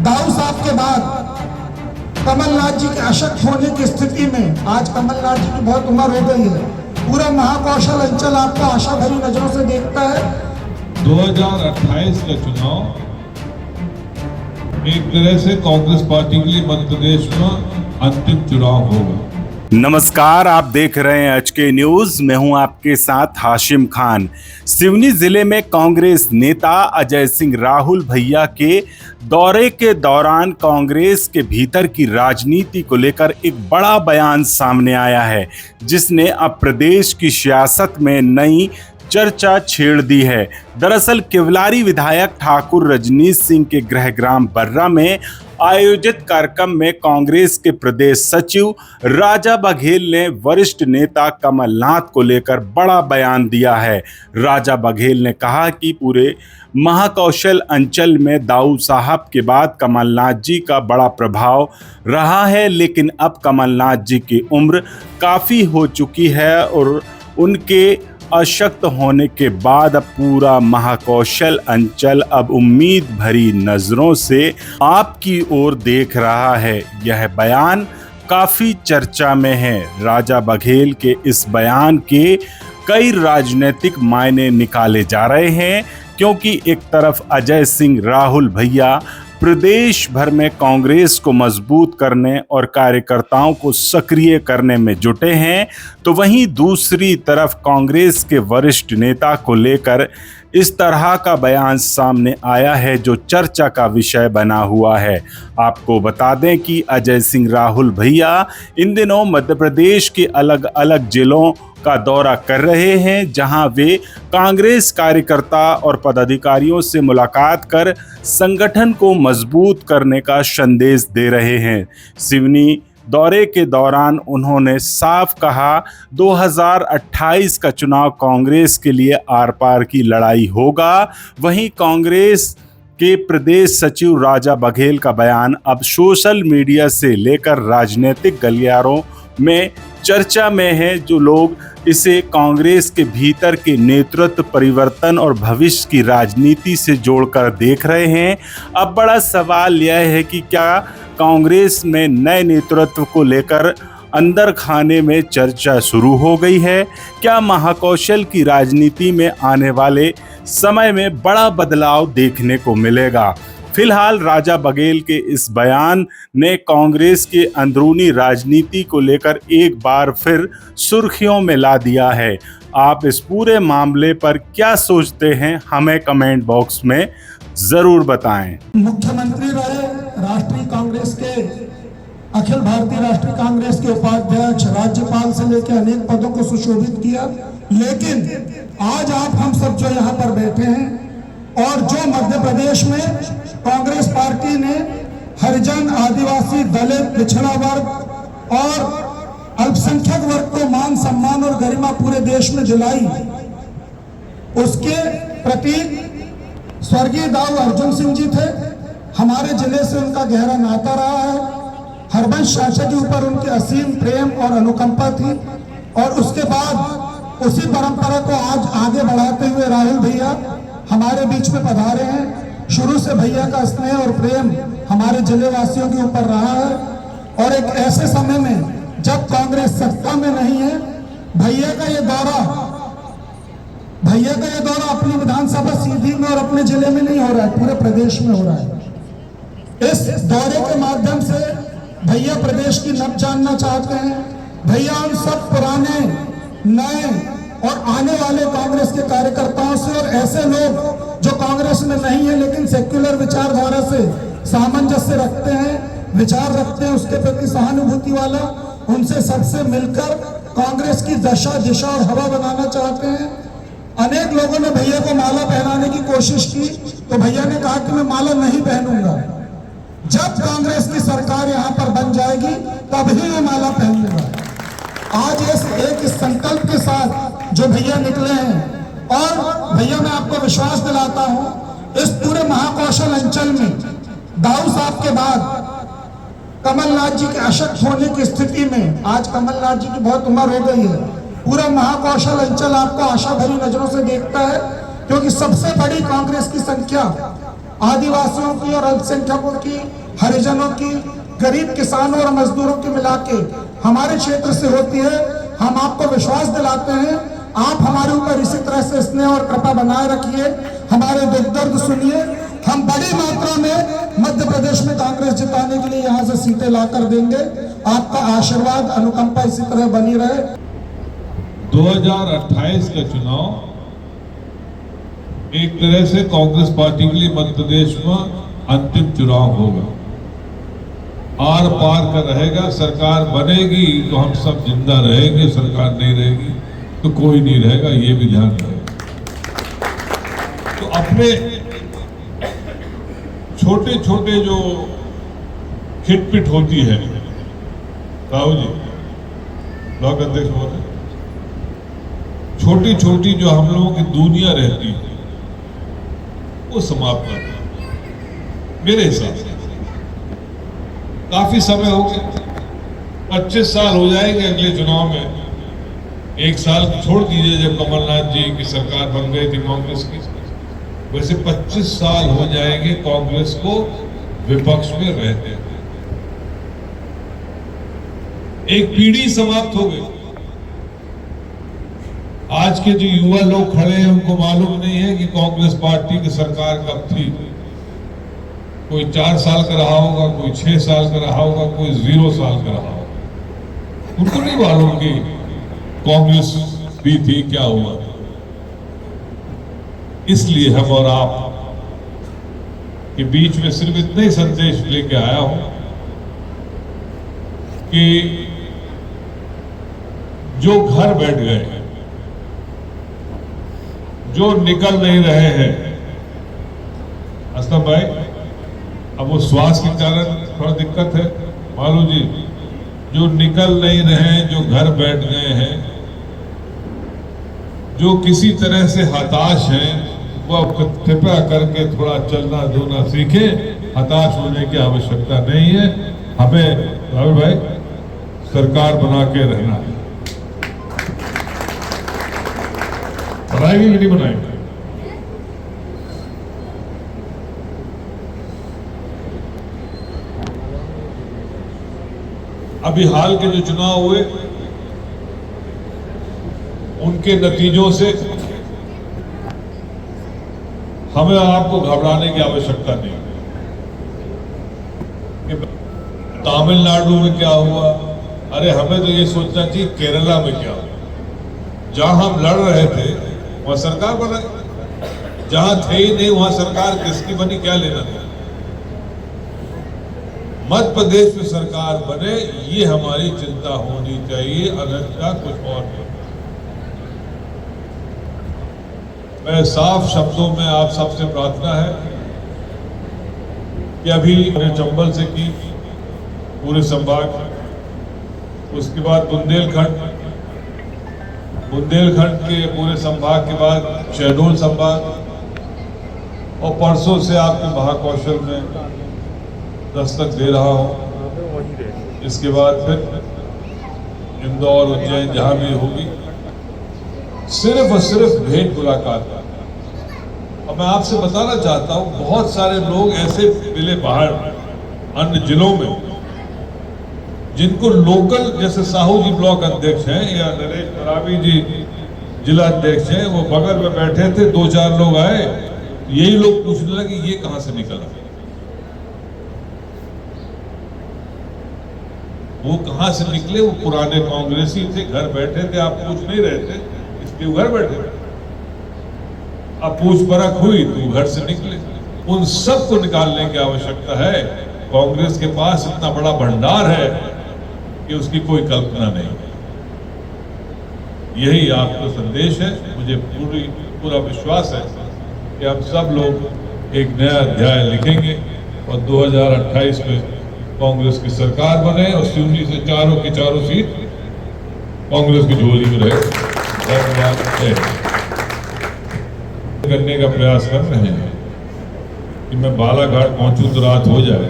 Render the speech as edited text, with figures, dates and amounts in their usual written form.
दाऊ साहब के बाद कमलनाथ जी के अशक्त होने की स्थिति में आज कमलनाथ जी की बहुत उम्र हो गई है। पूरा महाकौशल अंचल आपको आशा भरी नजरों से देखता है। 2028 का चुनाव एक तरह से कांग्रेस पार्टी के लिए मध्य प्रदेश में अंतिम चुनाव होगा। नमस्कार, आप देख रहे हैं एचके न्यूज। मैं हूं आपके साथ हाशिम खान। सिवनी जिले में कांग्रेस नेता अजय सिंह राहुल भैया के दौरे के दौरान कांग्रेस के भीतर की राजनीति को लेकर एक बड़ा बयान सामने आया है, जिसने अब प्रदेश की सियासत में नई चर्चा छेड़ दी है। दरअसल केवलारी विधायक ठाकुर रजनीश सिंह के गृहग्राम बर्रा में आयोजित कार्यक्रम में कांग्रेस के प्रदेश सचिव राजा बघेल ने वरिष्ठ नेता कमलनाथ को लेकर बड़ा बयान दिया है। राजा बघेल ने कहा कि पूरे महाकौशल अंचल में दाऊ साहब के बाद कमलनाथ जी का बड़ा प्रभाव रहा है, लेकिन अब कमलनाथ जी की उम्र काफ़ी हो चुकी है और उनके अशक्त होने के बाद अब पूरा महाकौशल अंचल अब उम्मीद भरी नजरों से आपकी ओर देख रहा है। यह बयान काफी चर्चा में है। राजा बघेल के इस बयान के कई राजनीतिक मायने निकाले जा रहे हैं, क्योंकि एक तरफ अजय सिंह राहुल भैया प्रदेश भर में कांग्रेस को मजबूत करने और कार्यकर्ताओं को सक्रिय करने में जुटे हैं, तो वहीं दूसरी तरफ कांग्रेस के वरिष्ठ नेता को लेकर इस तरह का बयान सामने आया है जो चर्चा का विषय बना हुआ है। आपको बता दें कि अजय सिंह राहुल भैया इन दिनों मध्य प्रदेश के अलग अलग जिलों का दौरा कर रहे हैं, जहां वे कांग्रेस कार्यकर्ता और पदाधिकारियों से मुलाकात कर संगठन को मजबूत करने का संदेश दे रहे हैं। सिवनी दौरे के दौरान उन्होंने साफ कहा 2028 का चुनाव कांग्रेस के लिए आर पार की लड़ाई होगा। वहीं कांग्रेस के प्रदेश सचिव राजा बघेल का बयान अब सोशल मीडिया से लेकर राजनीतिक गलियारों में चर्चा में है, जो लोग इसे कांग्रेस के भीतर के नेतृत्व परिवर्तन और भविष्य की राजनीति से जोड़कर देख रहे हैं। अब बड़ा सवाल यह है कि क्या कांग्रेस में नए नेतृत्व को लेकर अंदर खाने में चर्चा शुरू हो गई है? क्या महाकौशल की राजनीति में आने वाले समय में बड़ा बदलाव देखने को मिलेगा? फिलहाल राजा बघेल के इस बयान ने कांग्रेस के अंदरूनी राजनीति को लेकर एक बार फिर सुर्खियों में ला दिया है। आप इस पूरे मामले पर क्या सोचते हैं, हमें कमेंट बॉक्स में जरूर बताएं। मुख्यमंत्री रहे, राष्ट्रीय कांग्रेस के अखिल भारतीय राष्ट्रीय कांग्रेस के उपाध्यक्ष, राज्यपाल से लेकर अनेक पदों को सुशोभित किया, लेकिन आज आप हम सब जो यहाँ पर बैठे हैं और जो मध्य प्रदेश में कांग्रेस पार्टी ने हरिजन, आदिवासी, दलित, पिछड़ा वर्ग और अल्पसंख्यक वर्ग को मान सम्मान और गरिमा पूरे देश में दिलाई, उसके प्रतीक स्वर्गीय दाऊ अर्जुन सिंह जी थे। हमारे जिले से उनका गहरा नाता रहा है। हरबंश शासक के ऊपर उनकी असीम प्रेम और अनुकंपा थी, और उसके बाद उसी परंपरा को आज आगे बढ़ाते हुए राहुल भैया हमारे बीच में पधारे हैं। शुरू से भैया का स्नेह और प्रेम हमारे जिले वासियों के ऊपर रहा है, और एक ऐसे समय में जब कांग्रेस सत्ता में नहीं है, भैया का ये दौरा अपनी विधानसभा सीधी में और अपने जिले में नहीं हो रहा है, पूरे प्रदेश में हो रहा है। इस दौरे के माध्यम से भैया प्रदेश की नब्ज जानना चाहते हैं। भैया उन सब पुराने, नए और आने वाले कांग्रेस के कार्यकर्ताओं से और ऐसे लोग जो कांग्रेस में नहीं है लेकिन सेक्युलर विचारधारा से सामंजस्य रखते हैं, विचार रखते हैं, उसके प्रति सहानुभूति वाला, उनसे सबसे मिलकर कांग्रेस की दशा, दिशा और हवा बनाना चाहते हैं। अनेक लोगों ने भैया को माला पहनाने की कोशिश की, तो भैया ने कहा कि मैं माला नहीं पहनूंगा, जब कांग्रेस की सरकार यहाँ पर बन जाएगी तभी मैं माला पहनूंगा। आज इस एक संकल्प के साथ जो भैया निकले हैं, और भैया मैं आपको विश्वास दिलाता हूं, इस पूरे महाकौशल अंचल में दाऊ साहब के बाद कमलनाथ जी के अशक्त होने की स्थिति में आज कमलनाथ जी की बहुत उम्र हो गई है। पूरा महाकौशल अंचल आपको आशा भरी नजरों से देखता है, क्योंकि सबसे बड़ी कांग्रेस की संख्या आदिवासियों की और अल्पसंख्यकों की, हरिजनों की, गरीब किसानों और मजदूरों की मिला के हमारे क्षेत्र से होती है। हम आपको विश्वास दिलाते हैं, आप हमारे ऊपर इसी तरह से स्नेह और कृपा बनाए रखिए, हमारे दुख दर्द सुनिए। हम बड़ी मात्रा में मध्य प्रदेश में कांग्रेस जिताने के लिए यहाँ से सीटें लाकर देंगे। आपका आशीर्वाद, अनुकंपा इसी तरह बनी रहे। 2028 का चुनाव एक तरह से कांग्रेस पार्टी के लिए मध्य प्रदेश में अंतिम चुनाव होगा। आर पार का रहेगा। सरकार बनेगी तो हम सब जिंदा रहेंगे, सरकार नहीं रहेगी तो कोई नहीं रहेगा, ये भी ध्यान रहे। तो अपने छोटे छोटे जो खिटपिट होती है, राहुल जी ब्लॉक अध्यक्ष महोदय, छोटी छोटी जो हम लोगों की दुनिया रहती है वो समाप्त कर दें। मेरे हिसाब से काफी समय हो गया, 25 साल हो जाएंगे अगले चुनाव में। एक साल छोड़ दीजिए जब कमलनाथ जी की सरकार बन गई थी कांग्रेस की, वैसे 25 साल हो जाएंगे कांग्रेस को विपक्ष में रहते हैं। एक पीढ़ी समाप्त हो गई। आज के जो युवा लोग खड़े हैं उनको मालूम नहीं है कि कांग्रेस पार्टी की सरकार कब थी। कोई 4 साल का रहा होगा, कोई 6 साल का रहा होगा, कोई 0 साल का रहा होगा। उनको नहीं मालूम कि कांग्रेस भी थी, क्या हुआ। इसलिए हम और आप के बीच में सिर्फ इतना ही संदेश लेके आया हूं कि जो घर बैठ गए, जो निकल नहीं रहे हैं, असलम भाई अब वो स्वास्थ्य के कारण थोड़ा दिक्कत है, मालू जी, जो निकल नहीं रहे हैं, जो घर बैठ गए हैं, जो किसी तरह से हताश हैं, वो कृपया करके थोड़ा चलना धोना सीखे। हताश होने की आवश्यकता नहीं है। हमें राहुल भाई सरकार बना के रहना है। बनाएंगे कि नहीं बनाएंगे? अभी हाल के जो चुनाव हुए उनके नतीजों से हमें आपको घबराने की आवश्यकता नहीं। तमिलनाडु में क्या हुआ, अरे हमें तो ये सोचना चाहिए केरला में क्या हुआ। जहां हम लड़ रहे थे वहां सरकार बना, जहां थे ही नहीं वहां सरकार किसकी बनी, क्या लेना था। मध्य प्रदेश में सरकार बने, ये हमारी चिंता होनी चाहिए, अन्यथा कुछ और नहीं। मैं साफ शब्दों में आप सबसे प्रार्थना है कि अभी चंबल से की पूरे संभाग, उसके बाद बुंदेलखंड के पूरे संभाग के बाद शहडोल संभाग, और परसों से आपके महाकौशल में दस्तक दे रहा हूं। इसके बाद फिर इंदौर, उज्जैन, जहां भी होगी, सिर्फ और सिर्फ भेंट मुलाकात। और मैं आपसे बताना चाहता हूं, बहुत सारे लोग ऐसे मिले बाहर अन्य जिलों में, जिनको लोकल, जैसे साहू जी ब्लॉक अध्यक्ष हैं या नरेश बरावी जी जिला अध्यक्ष हैं, वो बगल में बैठे थे, 2-4 लोग आए, यही लोग पूछने लगे ये कहां से निकला, वो कहां से निकले। वो पुराने कांग्रेसी थे, घर बैठे थे, आप पूछ नहीं रहे थे, इसलिए घर बैठे थे। अब पूछ परख हुई तो घर से निकले। उन सबको निकालने की आवश्यकता है। कांग्रेस के पास इतना बड़ा भंडार है कि उसकी कोई कल्पना नहीं। यही आपका संदेश है। मुझे पूरा विश्वास है कि हम सब लोग एक नया अध्याय लिखेंगे और 2028 में कांग्रेस की सरकार बने और सिवनी से चारों की चारों सीट कांग्रेस की झोली में रहे। धन्यवाद। करने का प्रयास कर रहे हैं कि मैं बालाघाट पहुंचूं तो रात हो जाए।